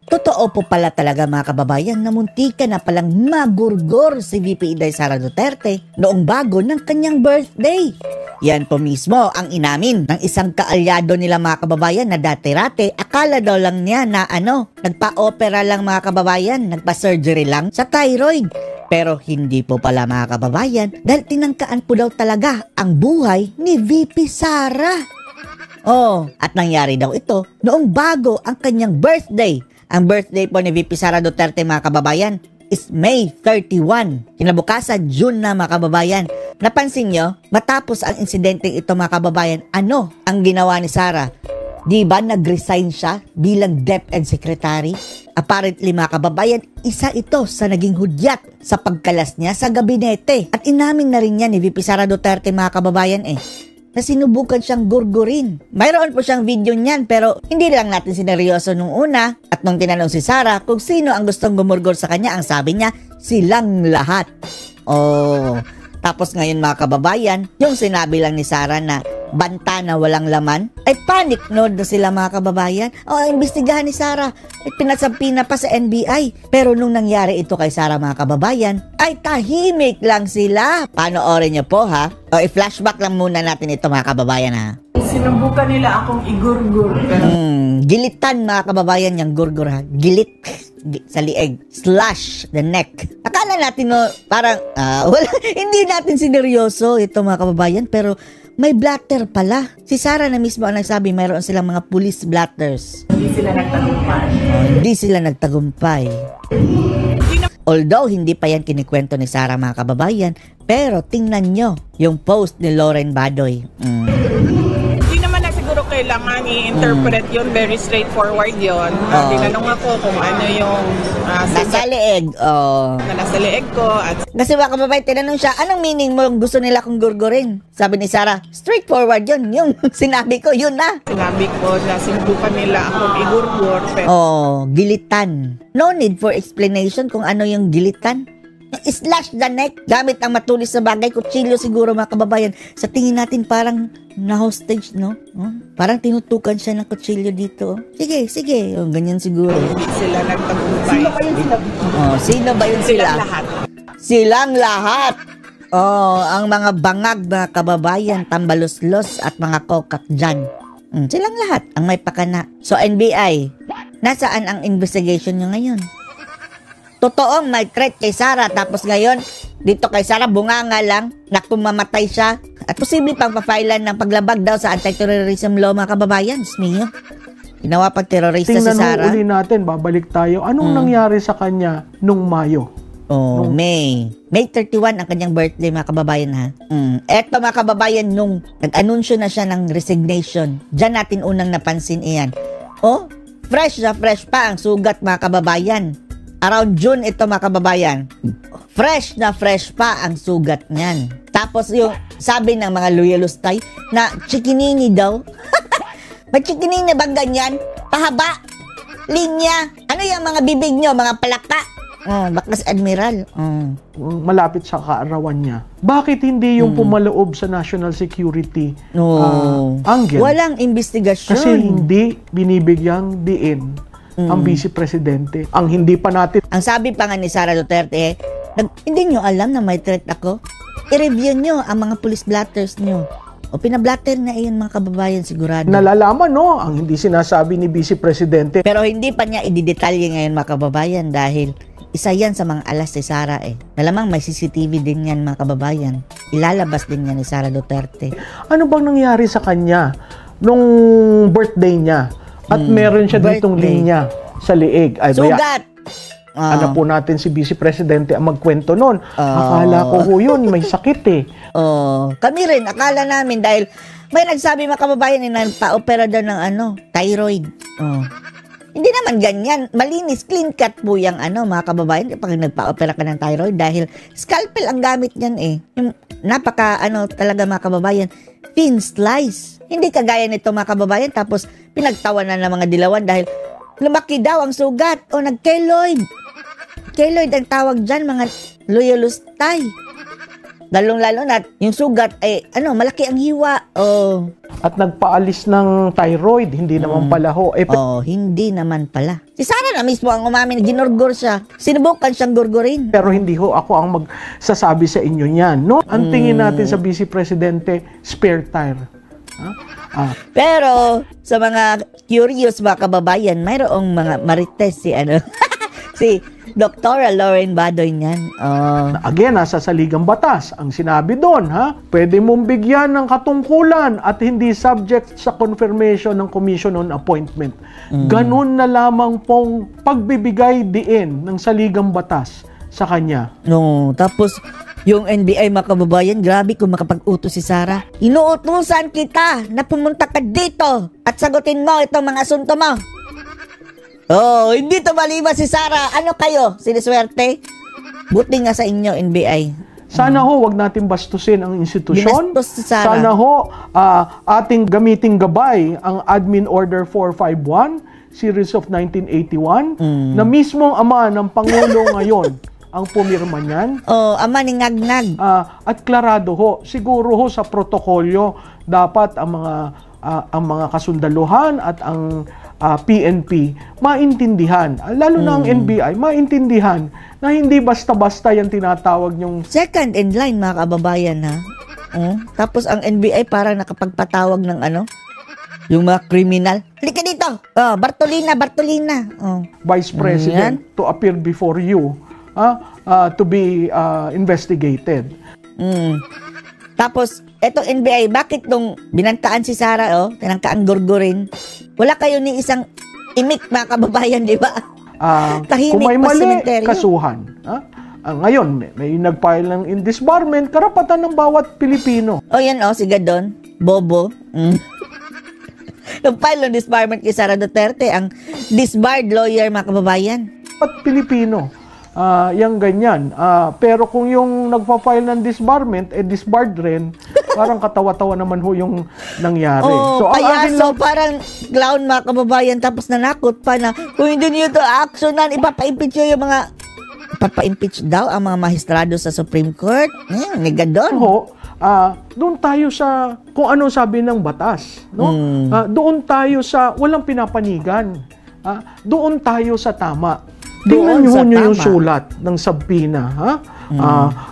Totoo po pala talaga mga kababayan na muntika na palang magurgor si VP Inday Sara Duterte noong bago ng kanyang birthday. Yan po mismo ang inamin ng isang kaalyado nila mga kababayan na dati-rate akala daw lang niya na nagpa-opera lang mga kababayan, nagpa-surgery lang sa thyroid. Pero hindi po pala mga kababayan dahil tinangkaan po daw talaga ang buhay ni VP Sara. At nangyari daw ito noong bago ang kanyang birthday. Ang birthday po ni VP Sara Duterte mga kababayan is May 31. Kinabukasan, June na mga kababayan. Napansin nyo, matapos ang insidente ito mga kababayan, ano ang ginawa ni Sara? Di ba nag-resign siya bilang DepEd Secretary? Apparently mga kababayan, isa ito sa naging hudyat sa pagkalas niya sa gabinete. At inamin na rin niya ni VP Sara Duterte mga kababayan na sinubukan siyang gurgurin. Mayroon po siyang video niyan pero hindi lang natin sineryoso nung una. At nung tinanong si Sara kung sino ang gustong gumurgor sa kanya, ang sabi niya, silang lahat. Tapos ngayon mga kababayan, yung sinabi lang ni Sara na banta na walang laman, ay panic mode na sila mga kababayan. Imbestigahan ni Sara, pinasampi na pa sa NBI. Pero nung nangyari ito kay Sara mga kababayan, ay tahimik lang sila. Panoorin niyo po ha. I-flashback lang muna natin ito mga kababayan ha. Sinubukan nila akong igurgur. Gilitan mga kababayan yung gurgur ha. Gilit sa lieg / the neck. Akala natin parang hindi natin sineryoso ito mga kababayan pero may blatter pala. Si Sara na mismo ang nagsabi mayroon silang mga police blatters. Hindi sila nagtagumpay. Hindi sila nagtagumpay. Although hindi pa yan kinikwento ni Sara mga kababayan, pero tingnan nyo yung post ni Lauren Badoy. Kailangan i-interpret yun, very straightforward yun. Tinanong ako kung ano yung nasa leeg. Nasa leeg ko. Kasi mga kababayan, tinanong siya, anong meaning mo gusto nila kong gurgurin? Sabi ni Sara, straightforward yun. Yung sinabi ko, yun na. Sinabi ko na sinubukan nila akong igurgur. Gilitan. No need for explanation kung ano yung gilitan. Slash the neck gamit ang matulis na bagay, kutsilyo siguro mga kababayan. Sa tingin natin parang na-hostage, no? Parang tinutukan siya ng kutsilyo dito. Sige. Ganyan siguro. Sila nagtagumpay. Sino ba yun sila? Sino ba yun sila? Silang lahat. Ang mga bangag mga kababayan, tambaluslos at mga kokak dyan. Silang lahat ang may pakana. So NBI, nasaan ang investigation nyo ngayon? Totoong may threat kay Sara tapos ngayon dito kay Sara bunganga lang na kung mamatay siya at posible pang pa-filean ng paglabag daw sa anti-terrorism law mga kababayan. Miyo. Ginawa pang terorista si Sara. Tingnan uli natin, babalik tayo. Anong nangyari sa kanya nung Mayo? May 31 ang kanyang birthday mga kababayan ha. Eto mga kababayan nung nag-anunsyo na siya ng resignation. Diyan natin unang napansin iyan. Fresh pa ang sugat mga kababayan. Around June ito mga kababayan. Fresh pa ang sugat niyan. Tapos yung sabi ng mga loyalustay na chikinini daw. May chikinini bang ganyan? Pahaba? Linya? Ano yung mga bibig nyo? Mga palaka? Bakas Admiral. Malapit sa kaarawan niya. Bakit hindi yung pumaloob sa national security angle? Walang investigasyon. Kasi hindi binibigyang diin ang Vice Presidente. Ang hindi pa natin. Ang sabi pa nga ni Sara Duterte, hindi nyo alam na may threat ako. I-review nyo ang mga police blatters nyo. Pinablatter na iyon mga kababayan sigurado. Nalalaman ang hindi sinasabi ni Vice Presidente. Pero hindi pa niya i-detalye ngayon mga kababayan dahil isa yan sa mga alas ni Sara Malamang may CCTV din yan mga kababayan. Ilalabas din yan ni Sara Duterte. Ano bang nangyari sa kanya nung birthday niya? At meron siya ditong linya sa lieg. Sugat! Ano po natin si Vice Presidente ang magkwento nun. Akala ko yun, may sakit Kami rin, akala namin dahil may nagsabi mga kababayan na pa-opera daw ng thyroid. Hindi naman ganyan. Malinis, clean cut po yung mga kababayan kapag nagpa-opera ka ng thyroid dahil scalpel ang gamit niyan Yung napaka talaga mga kababayan, thin slice. Hindi kagaya nito mga kababayan tapos pinagtawanan ng mga dilawan dahil lumaki daw ang sugat o nag-keloid. Keloid ang tawag dyan mga loyalustay. Lalong-lalo na yung sugat ay malaki ang hiwa. Oh. At nagpaalis ng thyroid, hindi naman pala ho. Hindi naman pala. Si Sara na mismo ang umamin, ginurgur siya. Sinubukan siyang gurgurin. Pero hindi ho ako ang magsasabi sa inyo niyan. No? Ang tingin natin sa Vice Presidente, spare tire. Pero sa mga curious mga kababayan, mayroong mga marites si si Dr. Lauren Badoy niyan. Again, nasa saligang batas. Ang sinabi doon, pwede mong bigyan ng katungkulan at hindi subject sa confirmation ng Commission on Appointment. Ganun na lamang pong pagbibigay diin ng saligang batas sa kanya. Tapos yung NBI mga kababayan, grabe kung makapag-utos si Sara. Inuutusan kita na pumunta ka dito at sagutin mo itong mga asunto mo. Hindi to maliban si Sara. Ano kayo? Siniswerte? Buti nga sa inyo, NBI. Sana ho, wag natin bastusin ang institusyon. Binastos si Sara. Sana ho, ating gamiting gabay ang Admin Order 451, Series of 1981, na mismong ama ng Pangulo ngayon ang pumirma niyan. Ama ni Ngagnag. At klarado ho, siguro ho sa protokolyo, dapat ang mga kasundaluhan at ang PNP maintindihan, lalo na ang NBI, maintindihan na hindi basta-basta yung tinatawag yung second in line mga kababayan tapos ang NBI parang nakapagpatawag ng yung mga kriminal. Halika dito! Bartolina! Vice President to appear before you to be investigated. Tapos, etong NBI, bakit nung binantaan si Sara, tinangkaan gurgurin, wala kayo ni isang imik mga kababayan, di ba? Kung may mali, kasuhan. Ngayon, may nag-file ng indisbarment, karapatan ng bawat Pilipino. Yan si Gadon, Bobo. Nag-file ng disbarment kay Sara Duterte, ang disbarred lawyer mga kababayan. At Pilipino. Yang ganyan. Pero kung yung nagpa-file ng disbarment, disbarred rin, parang katawa-tawa naman ho yung nangyari. Parang clown mga kababayan, tapos nanakot pa na kung hindi nyo ito actionan, ipapa-impeach yung mga ipapa-impeach daw ang mga maestrado sa Supreme Court. Gadon. Doon tayo sa kung ano sabi ng batas. No? Doon tayo sa walang pinapanigan. Doon tayo sa tama. Tingnan nyo yung sulat ng subpoena,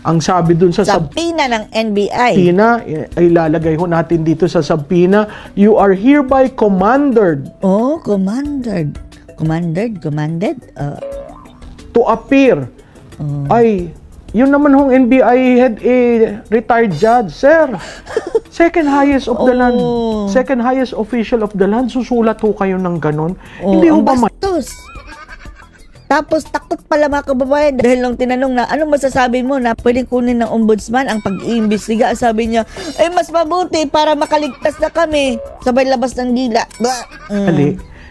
ang sabi dun sa subpoena ng NBI. Subpoena, ay lalagay ho natin dito sa subpoena, you are hereby commanded. Commanded. To appear. Ay, yun naman hong NBI head retired judge, sir. Second highest of the land. Second highest official of the land. Susulat ho kayo ng ganon. Hindi ho ba bastos? Tapos takot pala mga kababayan dahil nung tinanong na ano masasabi mo na pwedeng kunin ng ombudsman ang pag-iimbestiga, sabi niya, mas mabuti para makaligtas na kami. Sabay labas ng dila.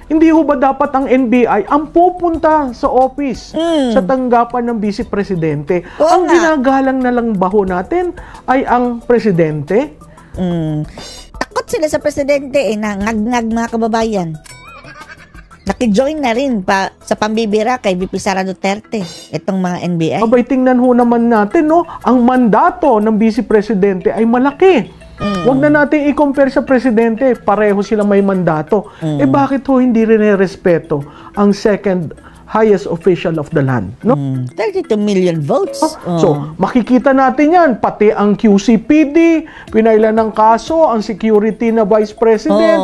Hindi ho ba dapat ang NBI ang pupunta sa office sa tanggapan ng Vice Presidente? Ang ginagalang na lang ba ho natin ay ang Presidente? Takot sila sa Presidente na ngag-ngag mga kababayan. Naki-join na rin pa sa pambibira kay VP Sara Duterte itong mga NBI. Tingnan ho naman natin, ang mandato ng Vice Presidente ay malaki. Huwag na natin i-compare sa Presidente, pareho sila may mandato. Bakit ho hindi rin respeto ang second highest official of the land? 32 million votes. So, makikita natin yan. Pati ang QCPD, pinaila ng kaso, ang security na Vice President.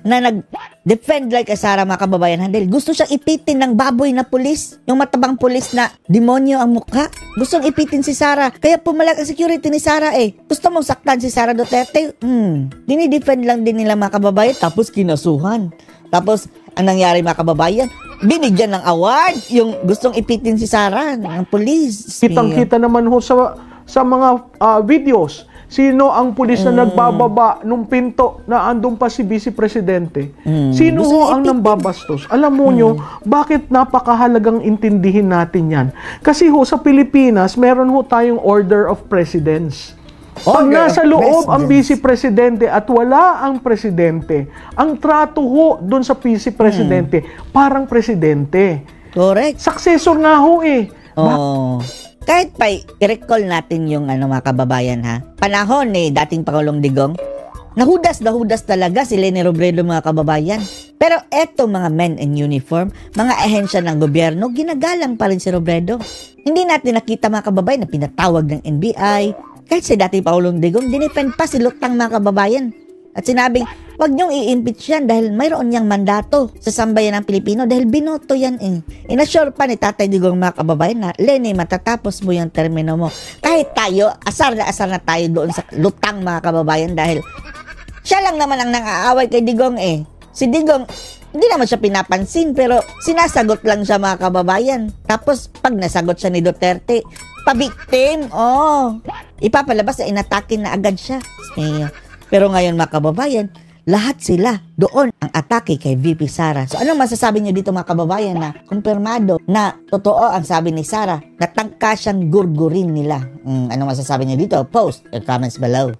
Na nag-defend like Sara mga kababayan handel. Gusto siyang ipitin ng baboy na pulis. Yung matabang pulis na demonyo ang mukha. Gustong ipitin si Sara. Kaya pumalag ang security ni Sara Gusto mong saktan si Sara Duterte? Dinidefend lang din nila mga kababayan. Tapos kinasuhan. Tapos, ang nangyari mga kababayan, binigyan ng award yung gustong ipitin si Sara ng pulis. Kitang-kita naman ho sa mga videos. Sino ang pulis na nagbababa nung pinto na andun pa si Vice Presidente? Sino ho ang nambabastos? Alam mo nyo, bakit napakahalagang intindihin natin yan? Kasi ho sa Pilipinas, meron ho tayong Order of Presidents. Pag nasa loob ang Vice Presidente at wala ang Presidente, ang trato ho dun sa Vice Presidente, parang Presidente. Correct. Successor nga ho Kahit pa i-recall natin yung mga kababayan ha. Panahon ni dating Pangulong Digong, nahudas talaga si Leni Robredo mga kababayan. Pero eto mga men in uniform, mga ahensya ng gobyerno, ginagalang pa rin si Robredo. Hindi natin nakita mga kababayan na pinatawag ng NBI. Kahit si dating Pangulong Digong, dinepend pa si Lutang mga kababayan. At sinabing, wag niyong i-impeach yan dahil mayroon niyang mandato sa sambayan ng Pilipino dahil binoto yan eh. Inassure pa ni Tatay Digong mga kababayan na, Leni, matatapos mo yung termino mo. Kahit tayo, asar na tayo doon sa Lutang mga kababayan dahil siya lang naman ang nang-aaway kay Digong eh. Si Digong, hindi naman siya pinapansin pero sinasagot lang siya mga kababayan. Tapos pag nasagot siya ni Duterte, pabiktim. Ipapalabas na inatakin na agad siya. Pero ngayon mga kababayan, lahat sila doon ang atake kay VP Sara. So anong masasabi niyo dito mga kababayan na kumpirmado na totoo ang sabi ni Sara na tangka siyang gurgurin nila? Anong masasabi niyo dito? Post your comments below.